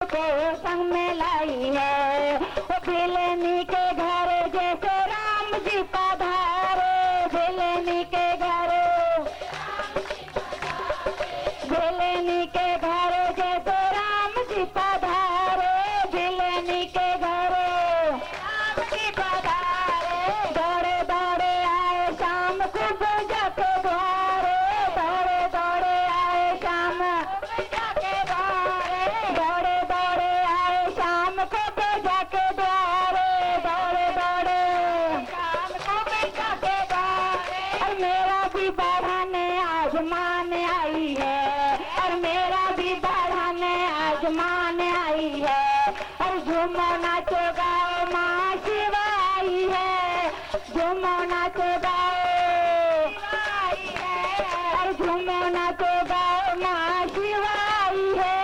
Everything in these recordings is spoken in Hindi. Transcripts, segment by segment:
को संग में लाई है। भिलनी के घर जैसे राम जी पधारे, भिलनी के घर, भिलनी के घर जैसे राम जी पधारे, भिलनी के घर राम जी पधारे। दौड़े दौड़े आए शाम को पूजा के द्वारे, दौड़े दौड़े आए शाम पूजा के द्वारे, दौड़े दौड़े आए शाम को पूजा के द्वारे, दौड़े दौड़े शाम को पूजा के द्वारे। और मेरा भी बढ़ाने आजमान आई है, और मेरा भी बढ़ाने आजमान आई है। और झूमो नाचो गाओ माँ शिवा आई है, झूमो नाचो गाओ आई है। और झूमो नाचो गाओ माँ शिवा आई है,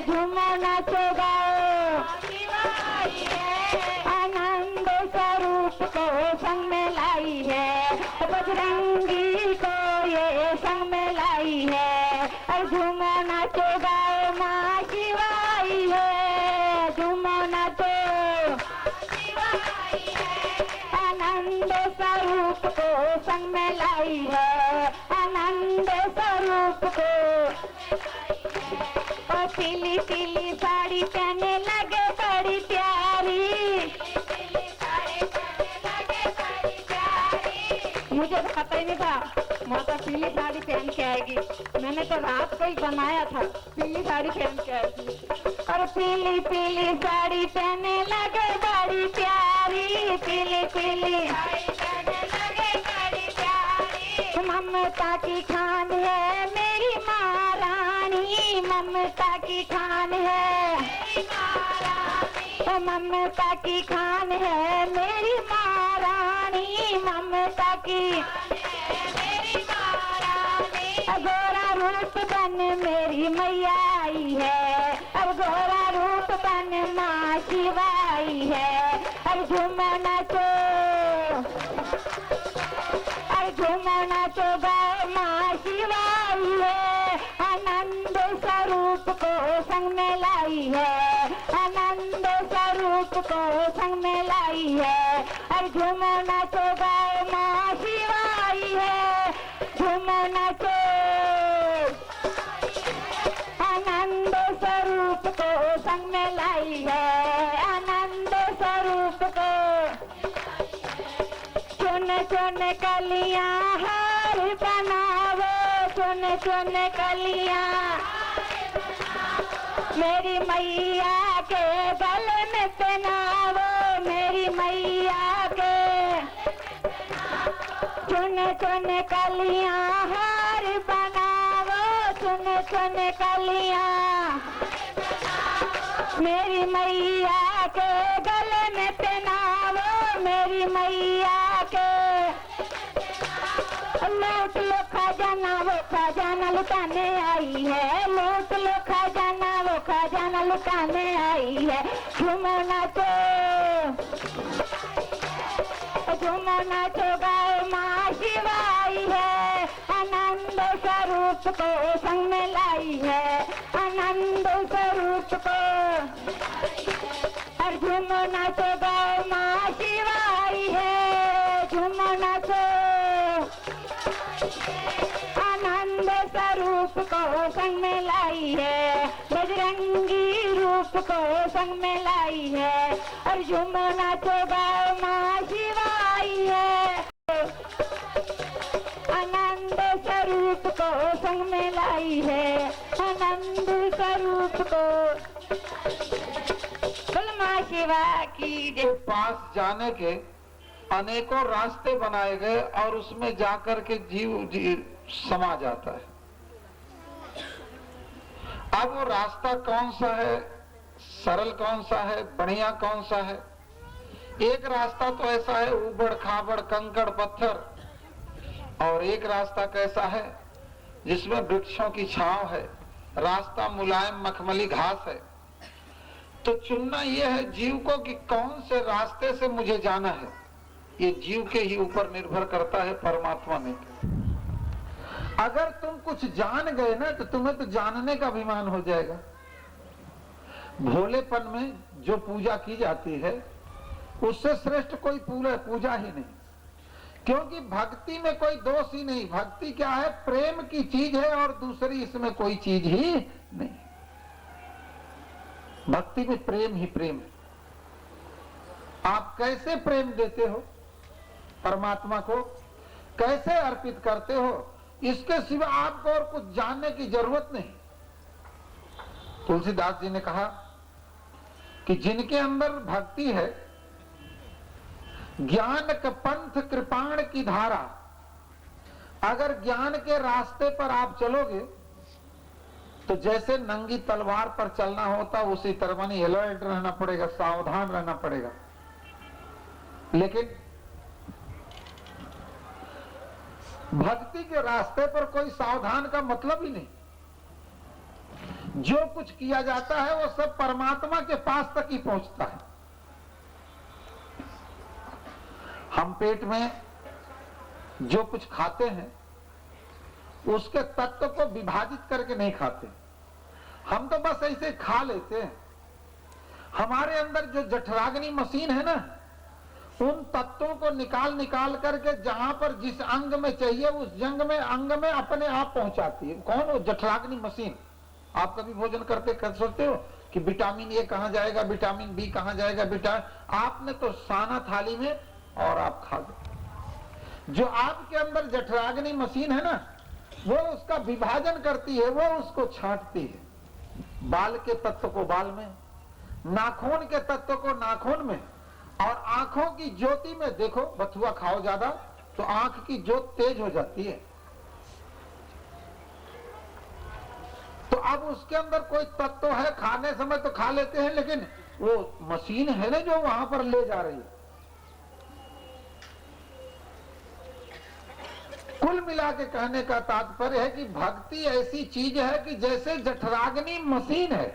झूमो नाचो गाओ शिवा आई है। आनंद स्वरूप को संग में लाई है, बजरंगी को ये संग में लाई है। और झूमो नाचो गाओ माँ शिवा आई है, झूमो नाचो शिवा आई है। आनंद स्वरूप को संग में लाई है, आनंद स्वरूप को। और पीली पीली साड़ी पहने लगे बड़ी प्यारी, मुझे तो पता ही नहीं था माता पीली साड़ी पहन के आएगी। मैंने तो रात को ही बनाया था पीली साड़ी पहन के आएगी। और पीली पीली साड़ी पहने लगे बड़ी प्यारी, पीली पीली साड़ी पहने लगे बड़ी प्यारी। ममता की खान है मेरी माँ रानी, ममता की खान है मेरी माँ रानी, ममता की खान है मेरी माँ रानी, ममता की मेरी माँ रानी। गोरा रूप बन मेरी मैया आई है, अब गोरा रूप बन माँ शिवा आई है। अब झूमो नाचो, अब झूमो नाचो गाओ माँ शिवा आई है। आनंद स्वरूप को संग में लाई है, आनंद स्वरूप को संग में लाई है। अब झूमो नाचो गाओ माँ शिवा आई है, झूमो नाचो। आनंद स्वरूप को संग में लाई है, आनंद स्वरूप को। चुन चुन कलियां हार बनावो, चुन चुन कलियां मेरी मैया के गले में पहनावो, मेरी मैया के। चुन चुन कलियां हार बनावो, चुन चुन कलियां मेरी मैया के गले में पहनावो, मेरी मैया के। लूट लो खजाना वो खजाना लुटाने आई है, लूट लो खजाना वो खजाना लुटाने आई है। झूमो नाचो, झूमो नाचो गाओ माँ शिवा आई है। आनंद स्वरूप को संग में लाई है, आनंद स्वरूप को। और झूमो नाचो गाओ माँ शिवा आई है, झूमो नाचो। आनंद स्वरूप को संग में लाई है, बजरंगी रूप को संग में लाई है। और झूमो नाचो गाओ माँ शिवा आई है। आनंद स्वरूप को संग में लाई है, आनंद स्वरूप को। बोल माँ शिवा की जय। पास जाने के अनेकों रास्ते बनाए गए और उसमें जाकर के जीव समा जाता है। अब वो रास्ता कौन सा है, सरल कौन सा है, बढ़िया कौन सा है? एक रास्ता तो ऐसा है ऊबड़ खाबड़ कंकड़ पत्थर, और एक रास्ता कैसा है जिसमें वृक्षों की छांव है, रास्ता मुलायम मखमली घास है। तो चुनना यह है जीव को कि कौन से रास्ते से मुझे जाना है। ये जीव के ही ऊपर निर्भर करता है, परमात्मा में। अगर तुम कुछ जान गए ना तो तुम्हें तो जानने का अभिमान हो जाएगा। भोलेपन में जो पूजा की जाती है उससे श्रेष्ठ कोई पूजा ही नहीं, क्योंकि भक्ति में कोई दोष ही नहीं। भक्ति क्या है? प्रेम की चीज है और दूसरी इसमें कोई चीज ही नहीं। भक्ति में प्रेम ही प्रेम है। आप कैसे प्रेम देते हो परमात्मा को, कैसे अर्पित करते हो, इसके सिवा आपको और कुछ जानने की जरूरत नहीं। तुलसीदास जी ने कहा कि जिनके अंदर भक्ति है, ज्ञान का पंथ कृपाण की धारा, अगर ज्ञान के रास्ते पर आप चलोगे तो जैसे नंगी तलवार पर चलना होता उसी तरह मानी अलर्ट रहना पड़ेगा, सावधान रहना पड़ेगा। लेकिन भक्ति के रास्ते पर कोई सावधान का मतलब ही नहीं। जो कुछ किया जाता है वो सब परमात्मा के पास तक ही पहुंचता है। हम पेट में जो कुछ खाते हैं उसके तत्व को विभाजित करके नहीं खाते, हम तो बस ऐसे खा लेते हैं। हमारे अंदर जो जठराग्नि मशीन है ना, उन तत्वों को निकाल निकाल करके जहां पर जिस अंग में चाहिए उस अंग में अपने आप पहुंचाती है। कौन? वो जठराग्नि मशीन। आप कभी भोजन करते कर सोचते हो कि विटामिन ए कहां जाएगा, विटामिन बी कहां जाएगा? आपने तो साना थाली में और आप खा गए। जो आपके अंदर जठराग्नि मशीन है ना, वो उसका विभाजन करती है, वो उसको छांटती है। बाल के तत्व को बाल में, नाखून के तत्व को नाखून में, और आंखों की ज्योति में। देखो बथुआ खाओ ज्यादा तो आंख की ज्योत तेज हो जाती है। तो अब उसके अंदर कोई तत्व है, खाने समय तो खा लेते हैं, लेकिन वो मशीन है ना जो वहां पर ले जा रही है। कुल मिला के कहने का तात्पर्य है कि भक्ति ऐसी चीज है कि जैसे जठराग्नि मशीन है।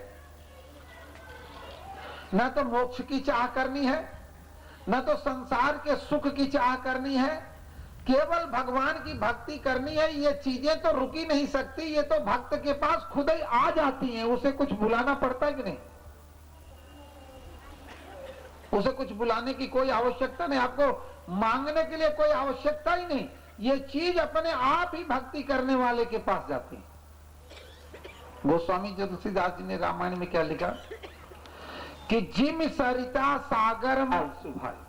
न तो मोक्ष की चाह करनी है, न तो संसार के सुख की चाह करनी है, केवल भगवान की भक्ति करनी है। ये चीजें तो रुकी नहीं सकती, ये तो भक्त के पास खुद ही आ जाती हैं। उसे कुछ बुलाना पड़ता है कि नहीं? उसे कुछ बुलाने की कोई आवश्यकता नहीं, आपको मांगने के लिए कोई आवश्यकता ही नहीं। ये चीज अपने आप ही भक्ति करने वाले के पास जाती है। गोस्वामी तुलसीदास जी ने रामायण में क्या लिखा कि जिम सरिता सागर सुभाई।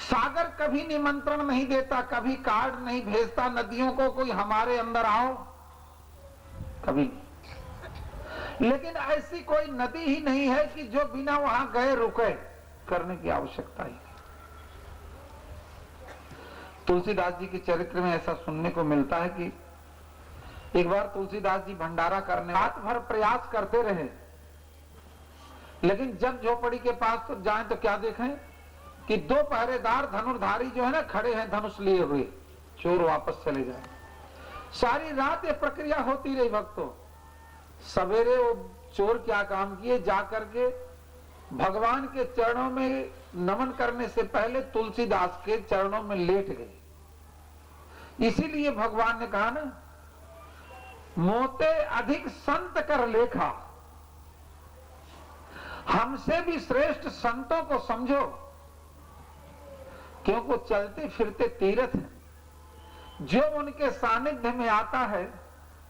सागर कभी निमंत्रण नहीं देता, कभी कार्ड नहीं भेजता नदियों को, कोई हमारे अंदर आओ, कभी नहीं। लेकिन ऐसी कोई नदी ही नहीं है कि जो बिना वहां गए रुके, करने की आवश्यकता ही। तुलसीदास जी के चरित्र में ऐसा सुनने को मिलता है कि एक बार तुलसीदास जी भंडारा करने रात भर प्रयास करते रहे, लेकिन जब झोपड़ी के पास तो जाएं तो क्या देखें कि दो पहरेदार धनुर्धारी जो है ना खड़े हैं धनुष लिए हुए, चोर वापस चले जाए। सारी रात ये प्रक्रिया होती रही भक्तों। सवेरे वो चोर क्या काम किए, जाकर के भगवान के चरणों में नमन करने से पहले तुलसीदास के चरणों में लेट गए। इसीलिए भगवान ने कहा ना, मोते अधिक संत कर लेखा, हमसे भी श्रेष्ठ संतों को समझो, क्योंकि चलते फिरते तीर्थ हैं। जो उनके सानिध्य में आता है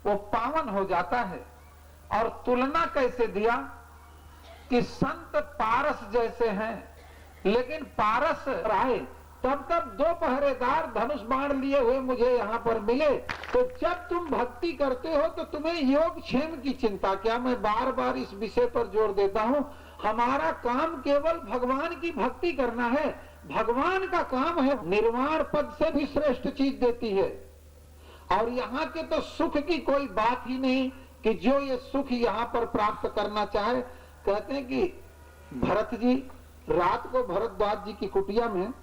वो पावन हो जाता है। और तुलना कैसे दिया कि संत पारस जैसे हैं, लेकिन पारस आए तब दो पहरेदार धनुष बाण लिए हुए मुझे यहाँ पर मिले। तो जब तुम भक्ति करते हो तो तुम्हें योग क्षेम की चिंता क्या? मैं बार बार इस विषय पर जोर देता हूँ, हमारा काम केवल भगवान की भक्ति करना है। भगवान का काम है निर्वाण पद से भी श्रेष्ठ चीज देती है। और यहाँ के तो सुख की कोई बात ही नहीं कि जो ये सुख यहाँ पर प्राप्त करना चाहे। कहते हैं कि भरत जी रात को भरद्वाज जी की कुटिया में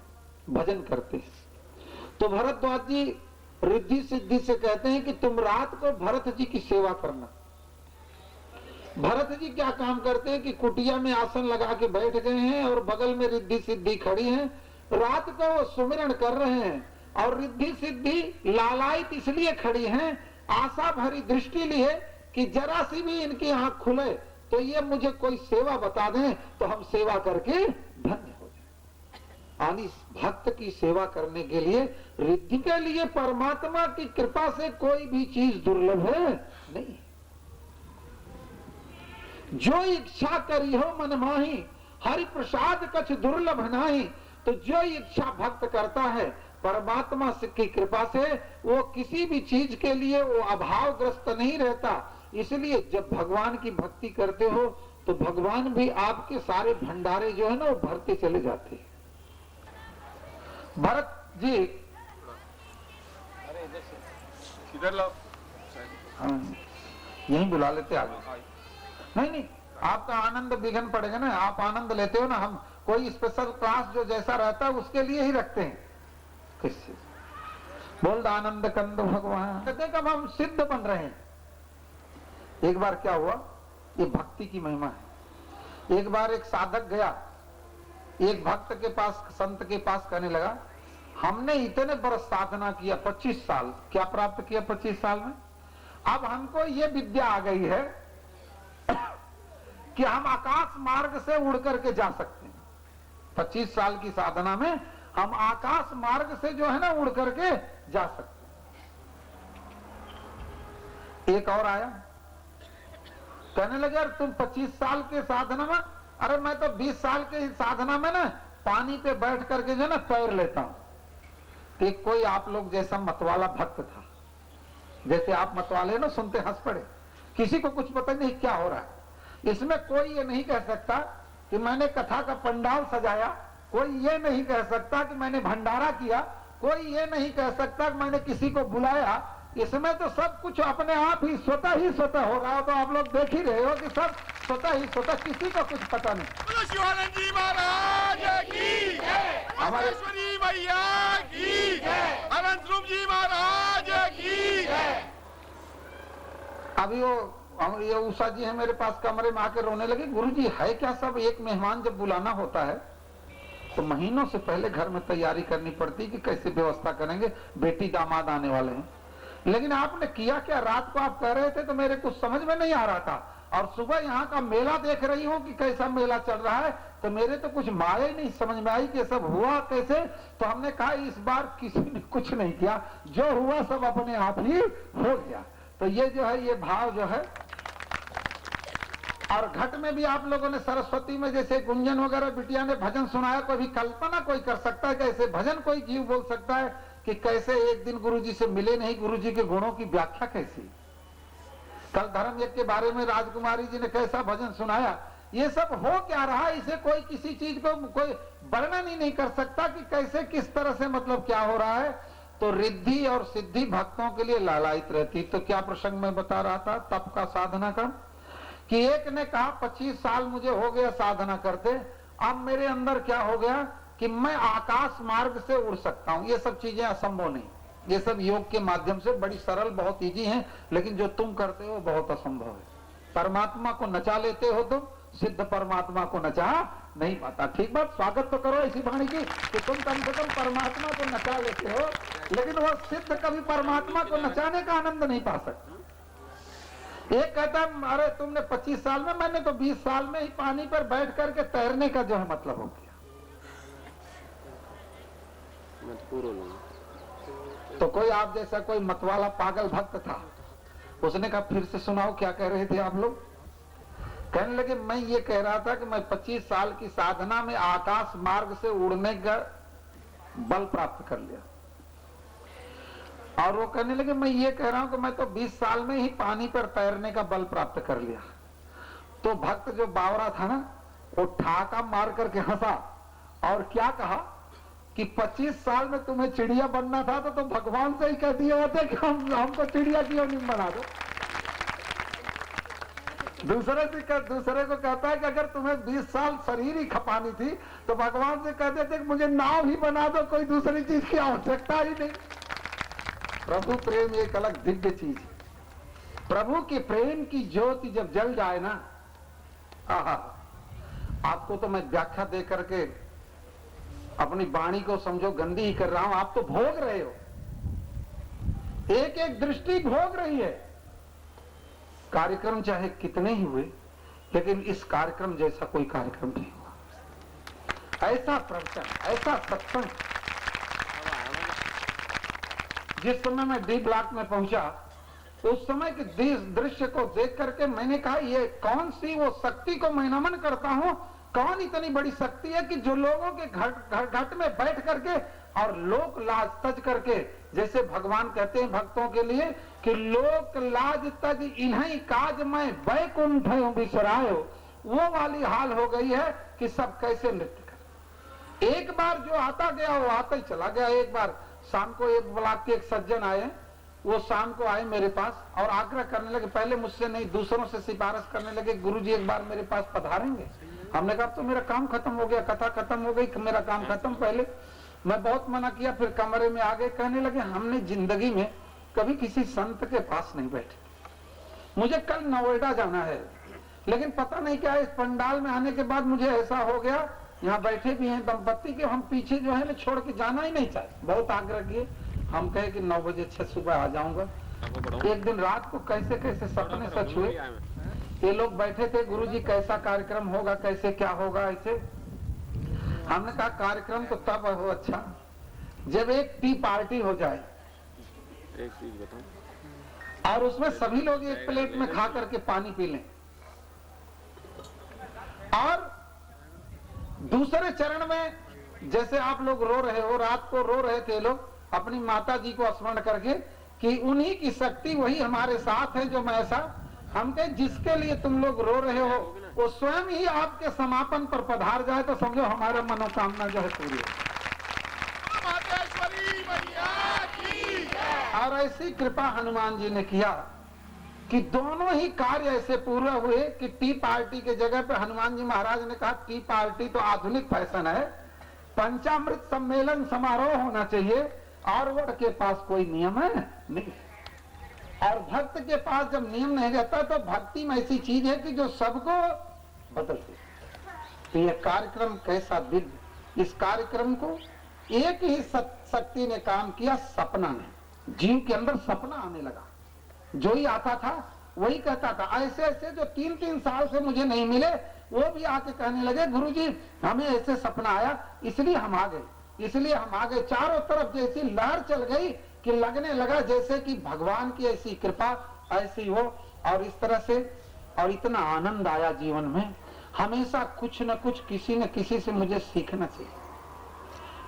भजन करते हैं, तो भरद्वाज जी रिद्धि सिद्धि से कहते हैं कि तुम रात को भरत जी की सेवा करना। भरत जी क्या काम करते हैं कि कुटिया में आसन लगा के बैठ गए हैं और बगल में रिद्धि सिद्धि खड़ी हैं। रात को वो सुमिरन कर रहे हैं और रिद्धि सिद्धि लालायित इसलिए खड़ी हैं, आशा भरी दृष्टि लिए कि जरा सी भी इनकी आंख खुले तो ये मुझे कोई सेवा बता दें तो हम सेवा करके धन्य हो जाए। यानी भक्त की सेवा करने के लिए, रिद्धि के लिए परमात्मा की कृपा से कोई भी चीज दुर्लभ है नहीं। जो इच्छा करी हो मन माही, हरि प्रसाद कछ दुर्लभ नाही। तो जो इच्छा भक्त करता है परमात्मा की कृपा से, वो किसी भी चीज के लिए वो अभावग्रस्त नहीं रहता। इसलिए जब भगवान की भक्ति करते हो तो भगवान भी आपके सारे भंडारे जो है ना वो भरते चले जाते हैं। भरत जी इधर लाओ। हाँ, यहीं बुला लेते आगे। नहीं, आपका आनंद विघन पड़ेगा ना, आप आनंद लेते हो ना, हम कोई स्पेशल क्लास जो जैसा रहता है उसके लिए ही रखते हैं। किससे बोल आनंद कंद भगवान, कहते हैं कब हम सिद्ध बन रहे हैं। एक बार क्या हुआ, ये भक्ति की महिमा है। एक बार एक साधक गया एक भक्त के पास, संत के पास, कहने लगा हमने इतने बरस साधना किया, 25 साल, क्या प्राप्त किया 25 साल में, अब हमको ये विद्या आ गई है कि हम आकाश मार्ग से उड़ करके जा सकते हैं। 25 साल की साधना में हम आकाश मार्ग से जो है ना उड़ करके जा सकते हैं। एक और आया, कहने लगे यार तुम 25 साल के साधना में, अरे मैं तो 20 साल के साधना में ना पानी पे बैठ करके जो ना तैर लेता हूं। एक कोई आप लोग जैसा मतवाला भक्त था, जैसे आप मतवाले ना सुनते हंस पड़े, किसी को कुछ पता नहीं क्या हो रहा है। इसमें कोई ये नहीं कह सकता कि मैंने कथा का पंडाल सजाया, कोई ये नहीं कह सकता कि मैंने भंडारा किया, कोई ये नहीं कह सकता कि मैंने किसी को बुलाया। इसमें तो सब कुछ अपने आप ही स्वतः हो रहा है। तो आप लोग देख ही रहे हो कि सब स्वतः, किसी को कुछ पता नहीं। बोलो शिवानंद जी महाराज की जय, रामेश्वरी मैया की जय, अनंत रूप जी महाराज की जय। अभी वो ये उषा जी है मेरे पास, कमरे में आकर रोने लगे, गुरुजी है क्या सब, एक मेहमान जब बुलाना होता है तो महीनों से पहले घर में तैयारी करनी पड़ती कि कैसे व्यवस्था करेंगे, बेटी दामाद आने वाले हैं। लेकिन आपने किया क्या, रात को आप कह रहे थे तो मेरे कुछ समझ में नहीं आ रहा था, और सुबह यहाँ का मेला देख रही हूँ कि कैसा मेला चल रहा है, तो मेरे तो कुछ माया ही नहीं समझ में आई कि सब हुआ कैसे। तो हमने कहा इस बार किसी ने कुछ नहीं किया, जो हुआ सब अपने आप ही हो गया। तो ये जो है ये भाव जो है। और घट में भी आप लोगों ने सरस्वती में जैसे गुंजन वगैरह बिटिया ने भजन सुनाया, कोई भी कल्पना कोई कर सकता है कैसे भजन कोई जीव बोल सकता है कि कैसे एक दिन गुरुजी से मिले नहीं, गुरुजी के गुणों की व्याख्या कैसी। कल धर्म यज्ञ के बारे में राजकुमारी जी ने कैसा भजन सुनाया। ये सब हो क्या रहा है, इसे कोई किसी चीज को कोई वर्णन ही नहीं कर सकता कि कैसे किस तरह से मतलब क्या हो रहा है। तो रिद्धि और सिद्धि भक्तों के लिए लालायित रहती। तो क्या प्रसंग में बता रहा था तप का, साधना का, कि एक ने कहा 25 साल मुझे हो गया साधना करते, अब मेरे अंदर क्या हो गया कि मैं आकाश मार्ग से उड़ सकता हूं। ये सब चीजें असंभव नहीं, ये सब योग के माध्यम से बड़ी सरल, बहुत इजी हैं, लेकिन जो तुम करते हो बहुत असंभव है। परमात्मा को नचा लेते हो तुम, सिद्ध परमात्मा को नचा नहीं पाता। ठीक बात, स्वागत तो करो ऐसी वाणी की कि तुम कम से कम परमात्मा को नचा लेते हो, लेकिन वो सिद्ध कभी परमात्मा को नचाने का आनंद नहीं पा सकता। एक कहता अरे तुमने 25 साल में, मैंने तो 20 साल में ही पानी पर बैठ करके तैरने का जो है मतलब हो गया। तो कोई आप जैसा कोई मतवाला पागल भक्त था, उसने कहा फिर से सुनाओ क्या कह रहे थे आप लोग। कहने लगे मैं ये कह रहा था कि मैं 25 साल की साधना में आकाश मार्ग से उड़ने का बल प्राप्त कर लिया। और वो कहने लगे मैं ये कह रहा हूं कि मैं तो 20 साल में ही पानी पर तैरने का बल प्राप्त कर लिया। तो भक्त जो बावरा था ना, वो ठाका मार करके हंसा और क्या कहा कि 25 साल में तुम्हें चिड़िया बनना था तो तुम भगवान से ही कह दिए होते कि हमको चिड़िया क्यों नहीं बना दो। दूसरे को कहता है कि अगर तुम्हें 20 साल शरीर ही खपानी थी तो भगवान से कहते थे कि मुझे नाव ही बना दो, कोई दूसरी चीज की आवश्यकता ही नहीं। प्रभु प्रेम एक अलग दिव्य चीज है। प्रभु के प्रेम की ज्योति जब जल जाए ना, आहा, आपको तो मैं व्याख्या दे करके अपनी वाणी को समझो गंदी ही कर रहा हूं, आप तो भोग रहे हो, एक एक दृष्टि भोग रही है। कार्यक्रम चाहे कितने ही हुए, लेकिन इस कार्यक्रम जैसा कोई कार्यक्रम नहीं हुआ। ऐसा प्रवचन, ऐसा सत्संग। जिस समय मैं डी ब्लॉक में पहुंचा, उस समय के दृश्य को देख करके मैंने कहा, ये कौन सी वो शक्ति को मैं नमन करता हूं। कौन इतनी बड़ी शक्ति है कि जो लोगों के घट में बैठ करके और लोक लाज तज करके, जैसे भगवान कहते हैं भक्तों के लिए कि लोक लाज तज इन्हीं काज में बैकुंठ बिसरायो, वो वाली हाल हो गई है कि सब कैसे नृत्य कर। एक बार जो आता गया वो आता ही चला गया। एक बार शाम को एक ब्लॉक के एक सज्जन आए, वो शाम को आए मेरे पास और आग्रह करने लगे, पहले मुझसे नहीं दूसरों से सिफारिश करने लगे, गुरुजी एक बार मेरे पास पधारेंगे। हमने कहा तो मेरा काम खत्म हो गया, कथा खत्म हो गई, मेरा काम खत्म। पहले मैं बहुत मना किया, फिर कमरे में आ गए। कहने लगे हमने जिंदगी में कभी किसी संत के पास नहीं बैठे, मुझे कल नोएडा जाना है, लेकिन पता नहीं क्या इस पंडाल में आने के बाद मुझे ऐसा हो गया, यहाँ बैठे भी हैं दंपत्ति के, हम पीछे जो है ना छोड़ के जाना ही नहीं चाहे। बहुत आग्रह किए, हम कहे कि 9 बजे 6 सुबह आ जाऊंगा। एक दिन रात को कैसे कैसे सपने सच हुए। ये लोग बैठे थे, गुरुजी कैसा कार्यक्रम होगा, कैसे क्या होगा, ऐसे। हमने कहा कार्यक्रम तो तब हो अच्छा जब एक टी पार्टी हो जाए। एक चीज बताऊं, और उसमें सभी लोग एक प्लेट में खा करके पानी पी लें। और दूसरे चरण में जैसे आप लोग रो रहे हो, रात को रो रहे थे लोग अपनी माता जी को स्मरण करके कि उन्हीं की शक्ति वही हमारे साथ है जो मैं ऐसा। हम कहे जिसके लिए तुम लोग रो रहे हो वो स्वयं ही आपके समापन पर पधार जाए तो समझो हमारा मनोकामना जो है पूरी है। मातेश्वरी मैया की जय। और ऐसी कृपा हनुमान जी ने किया कि दोनों ही कार्य ऐसे पूरे हुए कि टी पार्टी के जगह पे हनुमान जी महाराज ने कहा टी पार्टी तो आधुनिक फैशन है, पंचामृत सम्मेलन समारोह होना चाहिए। और वट के पास कोई नियम है नहीं, और भक्त के पास जब नियम नहीं रहता तो भक्ति में ऐसी चीज है कि जो सबको बदलती। तो ये कार्यक्रम कैसा दिव्य, इस कार्यक्रम को एक ही शक्ति ने काम किया, सपना ने। जीव के अंदर सपना आने लगा, जो ही आता था वही कहता था। ऐसे ऐसे जो 3-3 साल से मुझे नहीं मिले वो भी आके कहने लगे गुरुजी हमें ऐसे सपना आया, इसलिए हम आ गए, इसलिए हम आ गए। चारों तरफ जैसी लहर चल गई कि लगने लगा जैसे कि भगवान की ऐसी कृपा ऐसी हो। और इस तरह से और इतना आनंद आया जीवन में। हमेशा कुछ न कुछ किसी न किसी से मुझे सीखना चाहिए।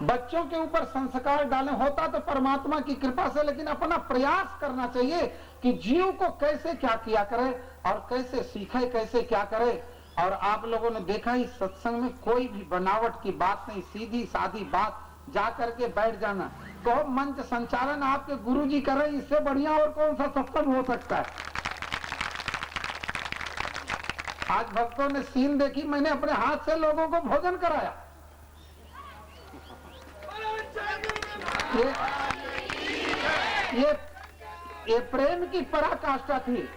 बच्चों के ऊपर संस्कार डाले होता तो परमात्मा की कृपा से, लेकिन अपना प्रयास करना चाहिए कि जीव को कैसे क्या किया करे और कैसे सीखे, कैसे क्या करे। और आप लोगों ने देखा ही सत्संग में कोई भी बनावट की बात नहीं, सीधी सादी बात, जा करके बैठ जाना। कहो मंच संचालन आपके गुरुजी कर रहे, इससे बढ़िया और कौन सा सत्संग हो सकता है। आज भक्तों ने सीन देखी, मैंने अपने हाथ से लोगों को भोजन कराया। ये प्रेम की पराकाष्ठा थी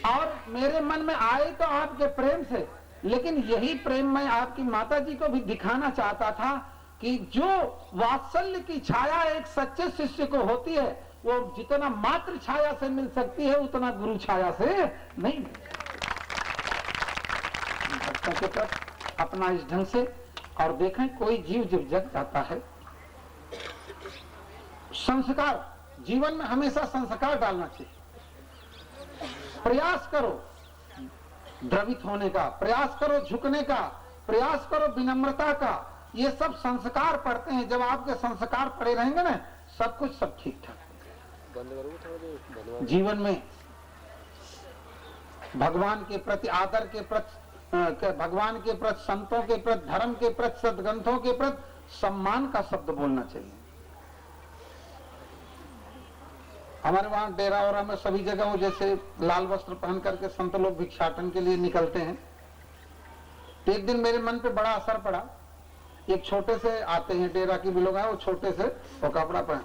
और मेरे मन में आए तो आपके प्रेम से, लेकिन यही प्रेम मैं आपकी माता जी को भी दिखाना चाहता था कि जो वात्सल्य की छाया एक सच्चे शिष्य को होती है वो जितना मातृ छाया से मिल सकती है उतना गुरु छाया से नहीं। भक्तों के प्रति अपना इस ढंग से। और देखें कोई जीव जब जग जाता है, संस्कार जीवन में हमेशा संस्कार डालना चाहिए। प्रयास करो द्रवित होने का, प्रयास करो झुकने का, प्रयास करो विनम्रता का। ये सब संस्कार पड़ते हैं। जब आपके संस्कार पड़े रहेंगे ना सब कुछ सब ठीक ठाक। जीवन में भगवान के प्रति आदर के प्रति, भगवान के प्रति, संतों के प्रति, धर्म के प्रति, सद्ग्रंथों के प्रति सम्मान का शब्द बोलना चाहिए। हमारे वहां डेरा और में सभी जगह वो जैसे लाल वस्त्र पहन करके संत लोग भिक्षाटन के लिए निकलते हैं। एक दिन मेरे मन पे बड़ा असर पड़ा। एक छोटे से आते हैं, डेरा की भी लोग आए, वो छोटे से वो कपड़ा पहन,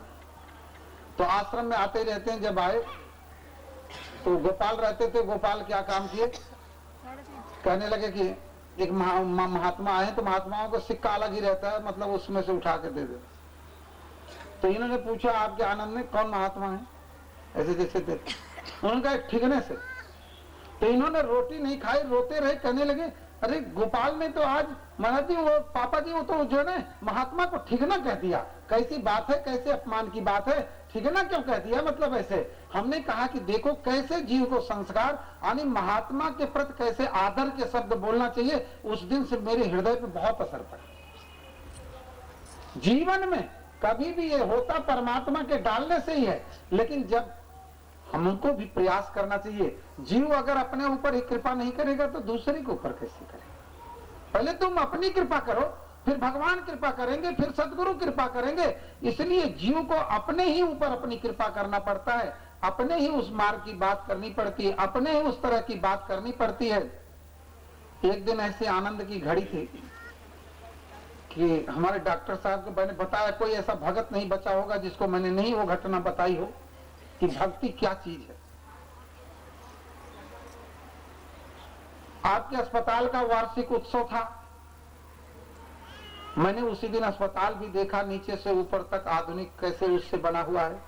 तो आश्रम में आते ही रहते हैं। जब आए तो गोपाल रहते थे, गोपाल क्या काम किए, कहने लगे कि एक महात्मा आए तो महात्माओं को सिक्का अलग ही रहता है, मतलब उसमें से उठा के दे दे। तो इन्होंने पूछा आपके आनंद में कौन महात्मा है, ऐसे जैसे थे। उन्होंने कहा ठिकने से। तो इन्होंने रोटी नहीं खाई, रोते रहे, कहने लगे अरे गोपाल ने तो आज महाराज जी वो पापा जी वो तो जो है ना महात्मा को ठिगना कह दिया। कैसी बात है, कैसे अपमान की बात है, ठिगना क्यों कह दिया? मतलब ऐसे हमने कहा कि देखो कैसे जीव को संस्कार यानी महात्मा के प्रति कैसे आदर के शब्द बोलना चाहिए। उस दिन से मेरे हृदय पे बहुत असर पड़ा। जीवन में कभी भी ये होता परमात्मा के डालने से ही है, लेकिन जब हमको भी प्रयास करना चाहिए। जीव अगर अपने ऊपर ही कृपा नहीं करेगा तो दूसरे के ऊपर कैसे करेगा? पहले तुम अपनी कृपा करो, फिर भगवान कृपा करेंगे, फिर सदगुरु कृपा करेंगे। इसलिए जीव को अपने ही ऊपर अपनी कृपा करना पड़ता है, अपने ही उस मार्ग की बात करनी पड़ती है, अपने ही उस तरह की बात करनी पड़ती है। एक दिन ऐसे आनंद की घड़ी थी कि हमारे डॉक्टर साहब को मैंने बताया कोई ऐसा भगत नहीं बचा होगा जिसको मैंने नहीं वो घटना बताई हो कि भक्ति क्या चीज है। आपके अस्पताल का वार्षिक उत्सव था। मैंने उसी दिन अस्पताल भी देखा, नीचे से ऊपर तक आधुनिक कैसे उससे बना हुआ है।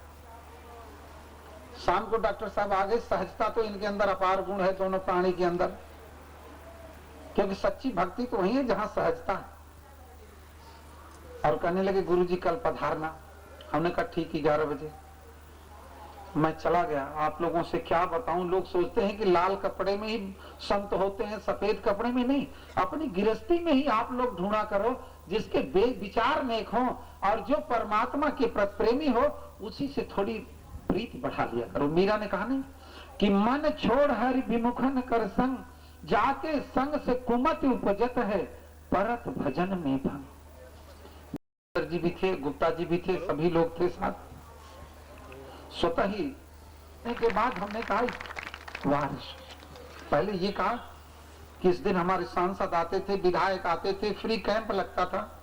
शाम को डॉक्टर साहब आ गए। सहजता तो इनके अंदर अपार गुण है, दोनों प्राणी के अंदर, क्योंकि सच्ची भक्ति तो वही है जहां सहजता है। और कहने लगे गुरुजी कल पधारना। हमने कहा ठीक 11 बजे। मैं चला गया। आप लोगों से क्या बताऊं, लोग सोचते हैं कि लाल कपड़े में ही संत होते हैं, सफेद कपड़े में नहीं। अपनी गृहस्थी में ही आप लोग ढूंढा करो जिसके विचार नेक हो और जो परमात्मा के प्रति प्रेमी हो, उसी से थोड़ी प्रीति बढ़ा लिया करो। मीरा ने कहा नहीं कि मन छोड़ हरि विमुखन कर संग, जाके संग से कुमति उपजत है, परत भजन में भंग। जी भी थे, गुप्ता जी भी थे, सभी लोग थे साथ। स्वतः ही के बाद हमने कहा वारिस, पहले ये कहा कि इस दिन हमारे सांसद आते थे, विधायक आते थे, फ्री कैंप लगता था,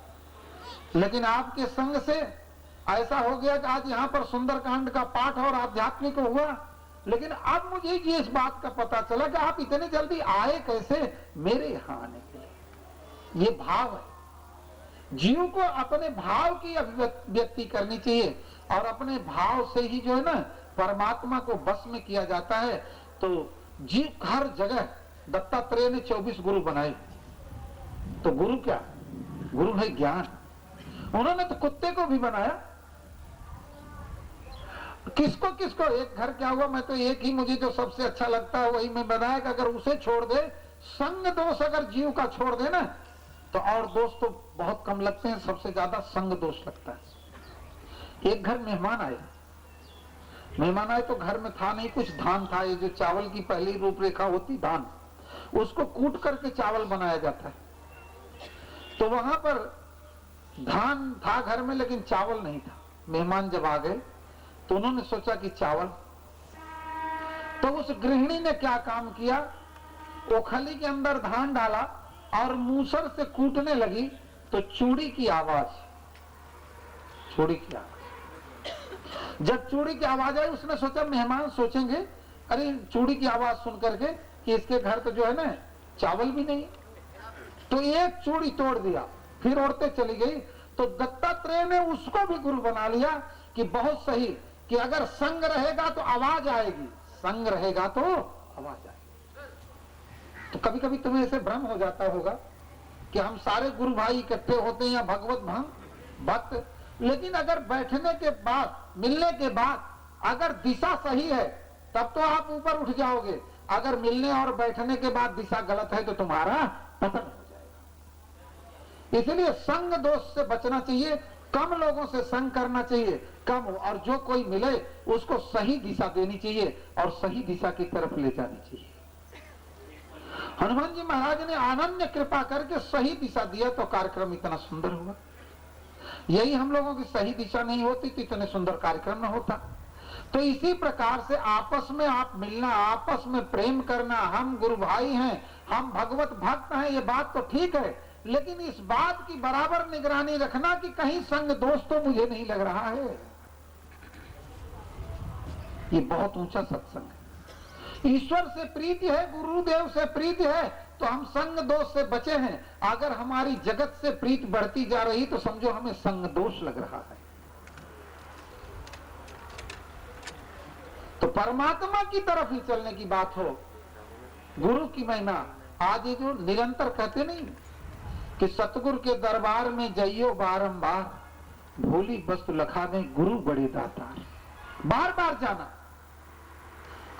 लेकिन आपके संग से ऐसा हो गया कि आज यहाँ पर सुंदरकांड का पाठ और आध्यात्मिक हुआ। लेकिन अब मुझे ये इस बात का पता चला कि आप इतने जल्दी आए कैसे मेरे यहाँ आने के लिए। ये भाव है। जीव को अपने भाव की अभिव्यक्ति करनी चाहिए और अपने भाव से ही जो है ना परमात्मा को बस में किया जाता है। तो जीव हर जगह, दत्तात्रेय ने 24 गुरु बनाए। तो गुरु क्या? गुरु है ज्ञान। उन्होंने तो कुत्ते को भी बनाया। किसको किसको एक घर क्या हुआ, मैं तो एक ही मुझे जो सबसे अच्छा लगता है वही मैं बनाया कि अगर उसे छोड़ दे, संग दोष अगर जीव का छोड़ दे ना तो और दोस्त तो बहुत कम लगते हैं, सबसे ज्यादा संग दोष लगता है। एक घर मेहमान आए तो घर में था नहीं, कुछ धान था, ये जो चावल की पहली रूपरेखा होती धान, उसको कूट करके चावल बनाया जाता है। तो वहां पर धान था घर में लेकिन चावल नहीं था। मेहमान जब आ गए तो उन्होंने सोचा कि चावल, तो उस गृहिणी ने क्या काम किया, ओखली के अंदर धान डाला और मूसर से कूटने लगी तो चूड़ी की आवाज, जब चूड़ी की आवाज आई उसने सोचा मेहमान सोचेंगे अरे चूड़ी की आवाज सुन करके कि इसके घर तो जो है ना चावल भी नहीं, तो एक चूड़ी तोड़ दिया, फिर उड़ते चली गई। तो दत्तात्रेय ने उसको भी गुरु बना लिया कि बहुत सही कि अगर संग रहेगा तो आवाज आएगी, संग रहेगा तो आवाज आएगी। तो कभी कभी तुम्हें ऐसे भ्रम हो जाता होगा कि हम सारे गुरु भाई इकट्ठे होते हैं या भगवत भक्त, लेकिन अगर बैठने के बाद, मिलने के बाद अगर दिशा सही है तब तो आप ऊपर उठ जाओगे। अगर मिलने और बैठने के बाद दिशा गलत है तो तुम्हारा पतन हो जाएगा। इसलिए संग दोष से बचना चाहिए, कम लोगों से संग करना चाहिए, कम, और जो कोई मिले उसको सही दिशा देनी चाहिए और सही दिशा की तरफ ले जानी चाहिए। हनुमान जी महाराज ने अनन्य कृपा करके सही दिशा दिया तो कार्यक्रम इतना सुंदर हुआ। यही हम लोगों की सही दिशा नहीं होती तो इतने सुंदर कार्यक्रम न होता। तो इसी प्रकार से आपस में आप मिलना, आपस में प्रेम करना, हम गुरु भाई हैं, हम भगवत भक्त हैं, ये बात तो ठीक है, लेकिन इस बात की बराबर निगरानी रखना कि कहीं संग दोष तो मुझे नहीं लग रहा है। ये बहुत ऊंचा सत्संग है। ईश्वर से प्रीति है, गुरुदेव से प्रीति है तो हम संग दोष से बचे हैं। अगर हमारी जगत से प्रीति बढ़ती जा रही तो समझो हमें संग दोष लग रहा है। तो परमात्मा की तरफ ही चलने की बात हो गुरु की महिमा। आज ये जो निरंतर कहते नहीं कि सतगुरु के दरबार में जाइयो बारंबार, भोली वस्तु लखा में गुरु बड़े दाता, बार बार जाना।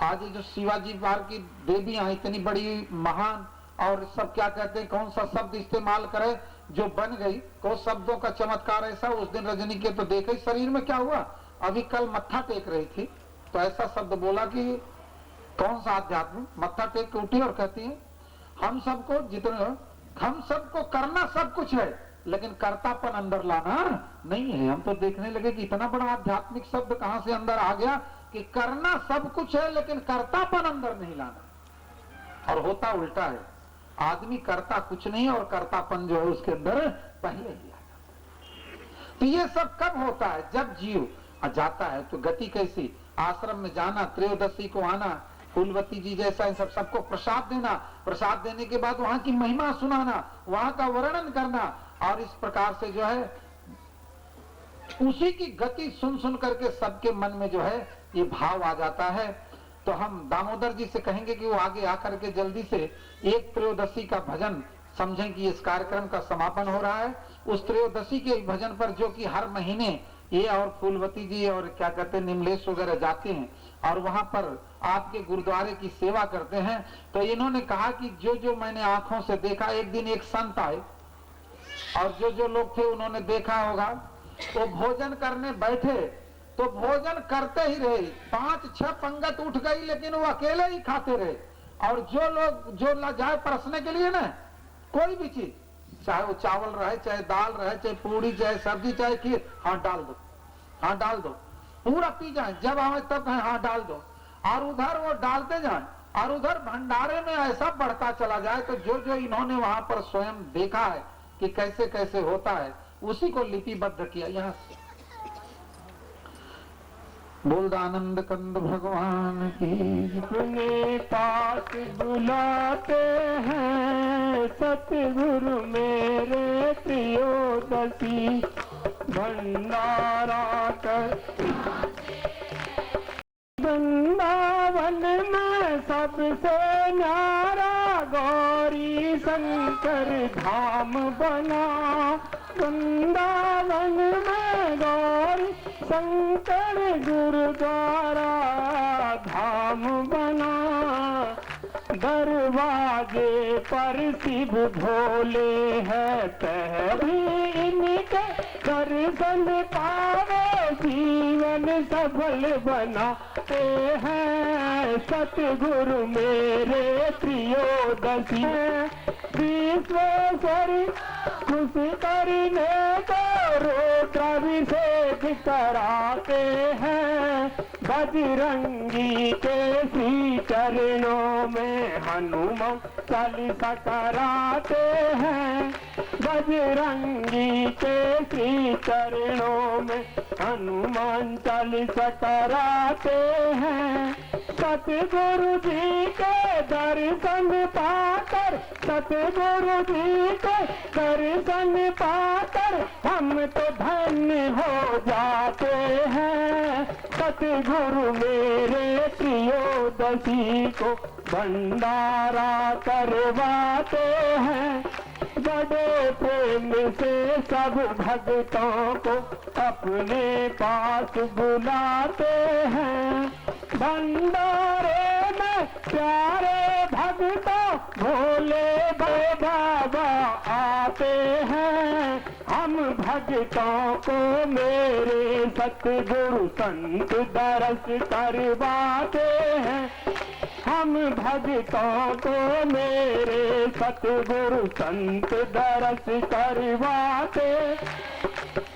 आज ये जो शिवाजी बार की देवियां इतनी बड़ी महान, और सब क्या कहते हैं, कौन सा शब्द इस्तेमाल करे जो बन गई, को शब्दों का चमत्कार ऐसा। उस दिन रजनी के तो देखे शरीर में क्या हुआ, अभी कल मत्था टेक रही थी तो ऐसा शब्द बोला कि कौन सा आध्यात्मिक, मत्था टेक के उठी और कहती है हम सबको जितना, हम सबको करना सब कुछ है लेकिन कर्तापन अंदर लाना नहीं है। हम तो देखने लगे कि इतना बड़ा आध्यात्मिक शब्द कहां से अंदर आ गया कि करना सब कुछ है लेकिन कर्तापन अंदर नहीं लाना। और होता उल्टा है, आदमी करता कुछ नहीं और कर्तापन जो है उसके अंदर पहले ही आ जाता। तो ये सब कब होता है, जब जीव जाता है। तो गति कैसी, आश्रम में जाना, त्रयोदशी को आना, फूलवती जी जैसा सब सबको प्रसाद देना, प्रसाद देने के बाद वहां की महिमा सुनाना, वहां का वर्णन करना, और इस प्रकार से जो है उसी की गति सुन सुन करके सबके मन में जो है ये भाव आ जाता है। तो हम दामोदर जी से कहेंगे कि वो आगे आकर के जल्दी से एक त्रयोदशी का भजन समझें कि इस कार्यक्रम का समापन हो रहा है। उस त्रयोदशी के भजन पर जो कि हर महीने ये और फूलवती जी और क्या कहते हैं निमलेश वगैरह जाते हैं और वहां पर आपके गुरुद्वारे की सेवा करते हैं। तो इन्होंने कहा कि जो जो मैंने आंखों से देखा, एक दिन एक संत आए और जो जो लोग थे उन्होंने देखा होगा, वो भोजन करने बैठे तो भोजन करते ही रहे, 5-6 पंगत उठ गई लेकिन वो अकेले ही खाते रहे। और जो लोग जो ला जाए परसने के लिए ना, कोई भी चीज, चाहे वो चावल रहे, चाहे दाल रहे, चाहे पूड़ी, चाहे सब्जी, चाहे खीर, हाँ डाल दो, हाँ डाल दो, पूरा पी जाए, जब आवे तब कहें हाँ डाल दो। और उधर वो डालते जाए और उधर भंडारे में ऐसा बढ़ता चला जाए। तो जो जो इन्होंने वहां पर स्वयं देखा है कि कैसे कैसे होता है, उसी को लिपिबद्ध किया यहाँ से। बोल आनंद कंद भगवान की। अपने पास बुलाते हैं सतगुरु मेरे प्रियोदशी, भंडारा कर वृंदावन में सबसे न्यारा गौरी शंकर धाम बना। वृंदावन में गौरी शंकर गुरुद्वारा धाम बना। दरवाजे पर शिव भोले है, तभी इनके दर्शन पावे जीवन सफल बनाते हैं सतगुरु मेरे प्रियोदशी। विश्वेश्वरी खुश करने को रुद्राभिषेक कराते हैं। बजरंगी के श्री चरणों में हनुमान चालीसा कराते हैं। बजरंगी के श्री चरणों में हनुमान चालीसा कराते हैं। सतगुरु जी के दर्शन पाकर, सतगुरु जी के दर्शन पाकर हम तो धन्य हो जाते हैं। सतगुरु मेरे प्रियोदशी को भंडारा करवाते हैं। बड़े प्रेम से सब भक्तों को अपने पास बुलाते हैं। भंडारे में प्यारे भक्तों भोले बाबा आते हैं। हम भक्तों को मेरे सतगुरु संत दर्श करवाते हैं। हम भक्तों को मेरे सतगुरु संत दर्श करवाते।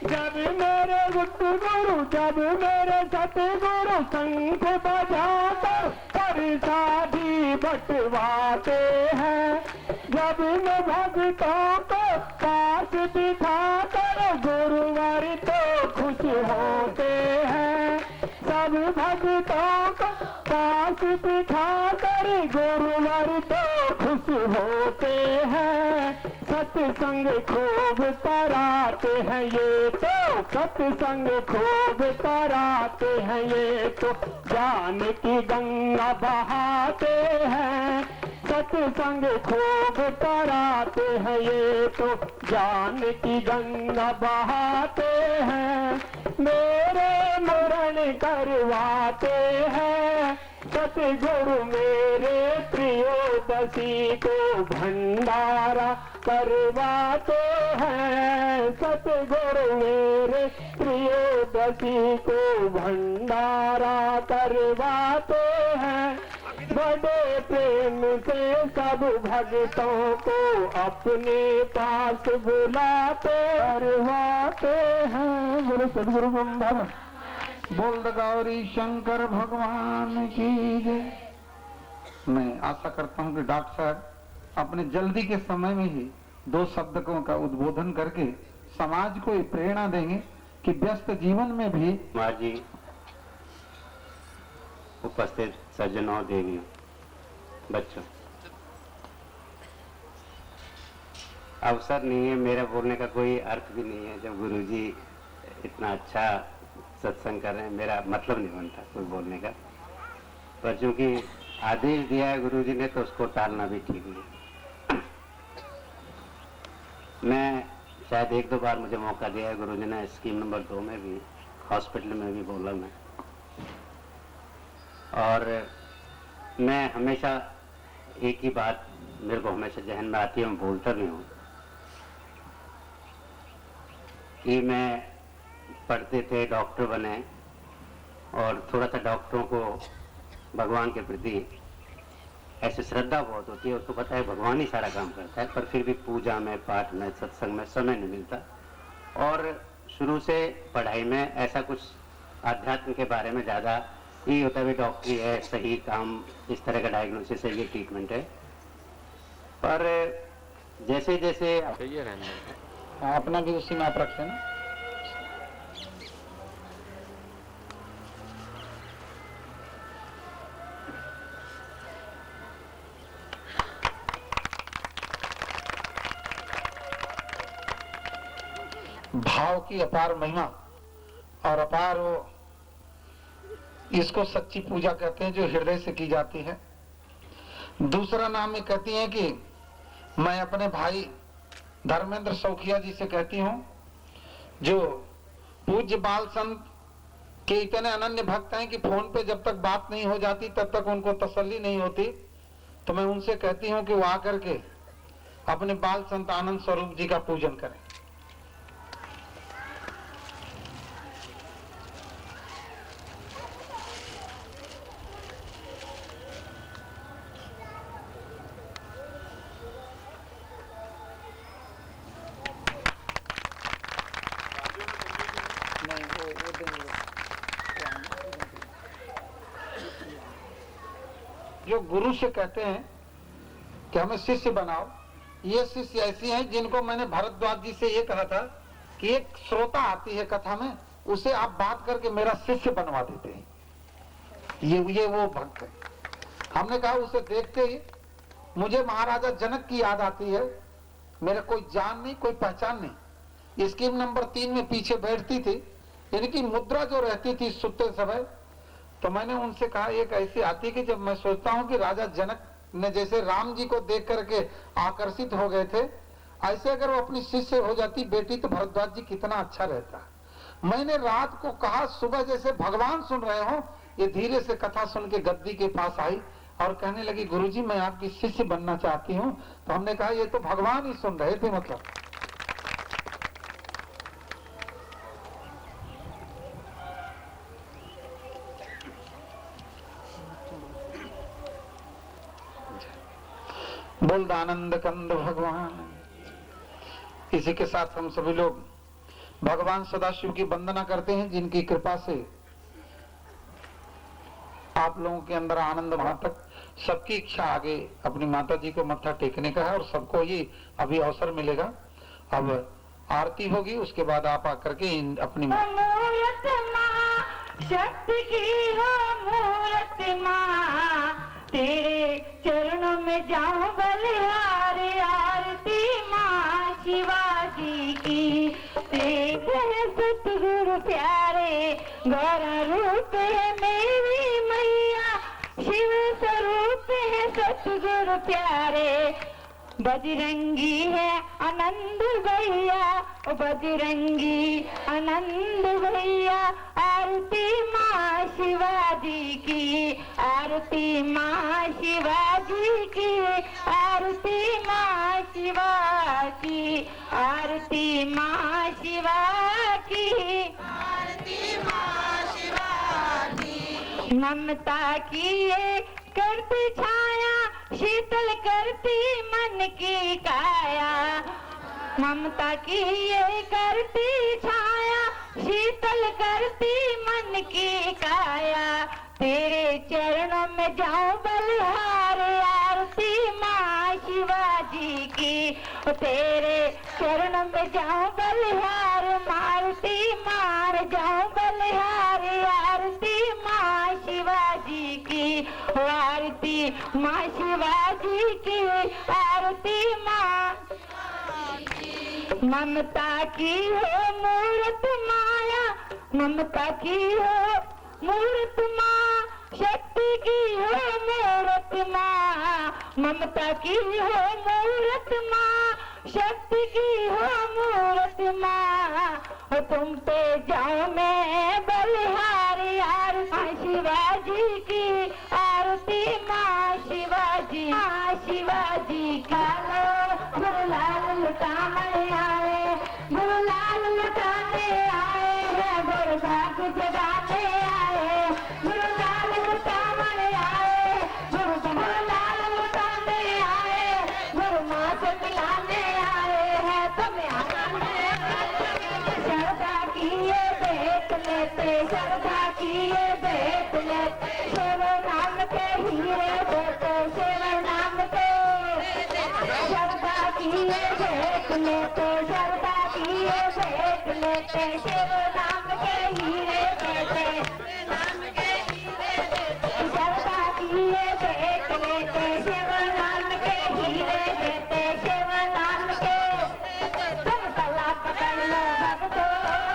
जब मेरे गुरु, जब मेरे सतगुरु शंख बजाकर प्रसादी बंटवाते हैं। जब मैं भक्तों को पास बिठाकर गुरुवार तो खुश होते हैं। सब भक्तों को पास बिठाकर गुरुवार तो खुश होते हैं। सत्संग खूब कराते हैं ये तो, सत्संग खूब कराते हैं ये तो, ज्ञान की गंगा बहाते हैं। सत्संग खूब कराते हैं, ये तो ज्ञान की गंगा बहाते हैं, मेरे मरण करवाते हैं, सतगुरु मेरे प्रियोदसी को भंडारा करवाते हैं, सतगुरु मेरे प्रियोदसी को भंडारा करवाते हैं, बड़े प्रेम से सब भक्तों को अपने पास बुलाते करवाते हैं। बोलो सतगुरु भगवान, बोल गौरी शंकर भगवान की जय। मैं आशा करता हूं कि डॉक्टर साहब अपने जल्दी के समय में ही 2 शब्दों का उद्बोधन करके समाज को ये प्रेरणा देंगे कि व्यस्त जीवन में भी कुमार जी, उपस्थित सज्जनों, देवियों, बच्चों, अवसर नहीं है, मेरा बोलने का कोई अर्थ भी नहीं है। जब गुरुजी इतना अच्छा सत्संग कर रहे हैं, मेरा मतलब नहीं बनता कोई बोलने का, पर चूंकि आदेश दिया है गुरुजी ने तो उसको टालना भी ठीक नहीं। मैं शायद 1-2 बार मुझे मौका दिया है गुरुजी ने, स्कीम नंबर 2 में भी, हॉस्पिटल में भी बोला मैं, और मैं हमेशा एक ही बात मेरे को हमेशा जहन में आती है, मैं बोलता भी हूँ कि मैं पढ़ते थे, डॉक्टर बने, और थोड़ा सा डॉक्टरों को भगवान के प्रति ऐसे श्रद्धा बहुत होती है, उसको पता है भगवान ही सारा काम करता है, पर फिर भी पूजा में, पाठ में, सत्संग में समय नहीं मिलता, और शुरू से पढ़ाई में ऐसा कुछ आध्यात्म के बारे में ज़्यादा ही होता है, डॉक्टरी है, सही काम, इस तरह का डायग्नोसिस है, ये ट्रीटमेंट है, पर जैसे जैसे अपना भी उसी में आप रखते हैं ना। भाव की अपार महिमा और अपार वो, इसको सच्ची पूजा कहते हैं जो हृदय से की जाती है। दूसरा नाम ये कहती हैं कि मैं अपने भाई धर्मेंद्र सौखिया जी से कहती हूँ, जो पूज्य बाल संत के इतने अनन्य भक्त हैं कि फोन पे जब तक बात नहीं हो जाती तब तक उनको तसल्ली नहीं होती, तो मैं उनसे कहती हूँ कि वो आकर के अपने बाल संत आनंद स्वरूप जी का पूजन करें। जो गुरु से कहते हैं कि हमें शिष्य बनाओ, ये शिष्य ऐसी हैं जिनको मैंने भरद्वाज जी से ये कहा था कि एक श्रोता आती है कथा में, उसे आप बात करके मेरा शिष्य बनवा देते हैं, ये वो भक्त है। हमने कहा उसे देखते ही मुझे महाराजा जनक की याद आती है, मेरा कोई जान नहीं, कोई पहचान नहीं। स्कीम नंबर 3 में पीछे बैठती थी, इनकी मुद्रा जो रहती थी सुते समय, तो मैंने उनसे कहा एक ऐसी आती कि जब मैं सोचता हूँ कि राजा जनक ने जैसे राम जी को देख करके आकर्षित हो गए थे, ऐसे अगर वो अपनी शिष्य हो जाती बेटी तो भरद्वाज जी कितना अच्छा रहता। मैंने रात को कहा, सुबह जैसे भगवान सुन रहे हो, ये धीरे से कथा सुन के गद्दी के पास आई और कहने लगी गुरुजी मैं आपकी शिष्य बनना चाहती हूँ। तो हमने कहा ये तो भगवान ही सुन रहे थे। मतलब बोल आनंद कंद भगवान। इसी के साथ हम सभी लोग भगवान सदाशिव की वंदना करते हैं, जिनकी कृपा से आप लोगों के अंदर आनंद तक सबकी इच्छा आगे अपनी माता जी को मत्था टेकने का है और सबको ही अभी अवसर मिलेगा। अब आरती होगी, उसके बाद आप आकर के अपनी शक्ति की हो मूरत माँ, तेरे चरणों में जाऊं बलिहारी आरती माँ शिवाजी की। तेरे सतगुरु प्यारे गौर रूप है मेरी मैया, शिव स्वरूप है सतगुरु प्यारे बजरंगी है आनंद भैया ओ बजरंगी आनंद भैया आरती माँ शिवाजी की आरती माँ शिवाजी की आरती माँ शिवा की आरती माँ शिवा की ममता की ये करती छाया शीतल करती मन की काया ममता की ये करती छाया शीतल करती मन की काया तेरे चरणों में जाऊं बलिहार आरती माँ शिवाजी की तेरे चरणों में जाऊं बलिहार मारती मार जाऊं बलिहार आरती माँ शिवाजी की आरती माँ शिवाजी की आरती माँ ममता की हो मूर्त माया ममता की हो मूर्त माँ शक्ति की हो मूर्त माँ ममता की हो मूर्त माँ शक्ति की हो मूर्त माँ तुम पे जाओ मैं बलिहार यार शिवाजी की आरती माँ शिवाजी का लो गुरुलाल लुटाने आए गुरुलाल लुटाने आए हैं गुरुभाग जगाने आए गुरुलाल लुटाने आए गुरुलाल लुटाने आए गुरु माँ से मिलाने आए हैं तुम्हें श्रद्धा की ये देख लेते श्रद्धा की ये देख लेते शिव नाम के हीरे देते शिव नाम के श्रद्धा की ये देख लेते श्रद्धा की ये देख लेते शिव नाम के हीरे देते श्रद्धा की ये देख लेते शिव नाम के हीरे देते शिव नाम के तुम कला पकड़ लो भक्तों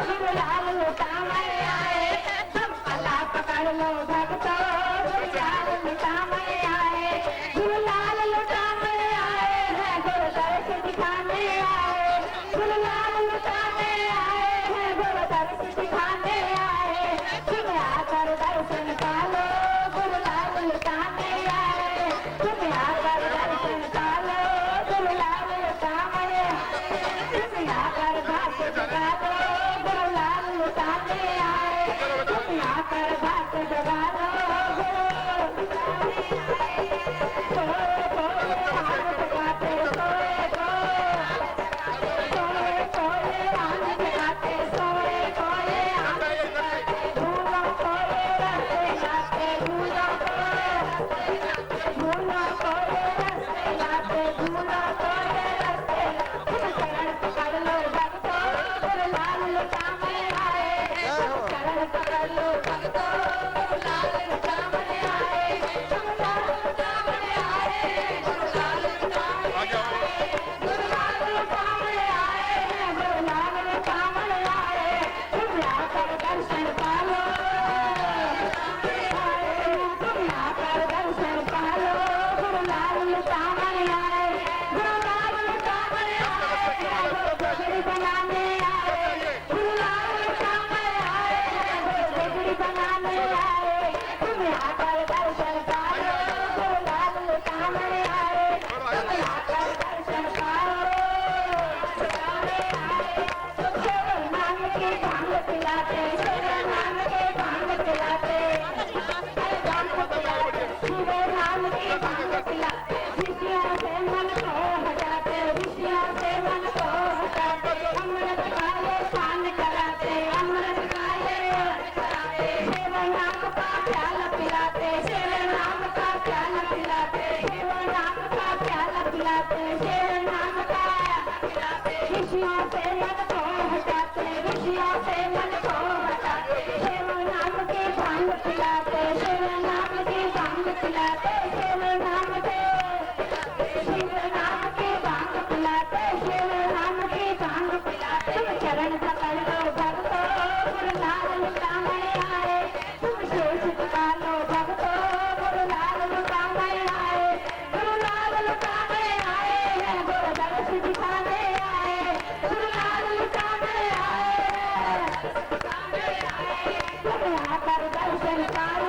गुरुलाल लुटाने आए तुम कला पकड़ लो भक्तों गुरुलाल लुटाने आए गुरुलाल लुटाने आए हैं गुरु दर्श दिखाने आए गुरुलाल लुटाने आए हैं गुरु दर्श दिखाने आए तुम आकर दर्शन पालो गुरुलाल लुटाने आए तुम आकर दर्शन पालो गुरुलाल लुटाने तुम आकर घाट जगा दो गुरुलाल लुटाने आए तुम आकर घाट जगा दो संसार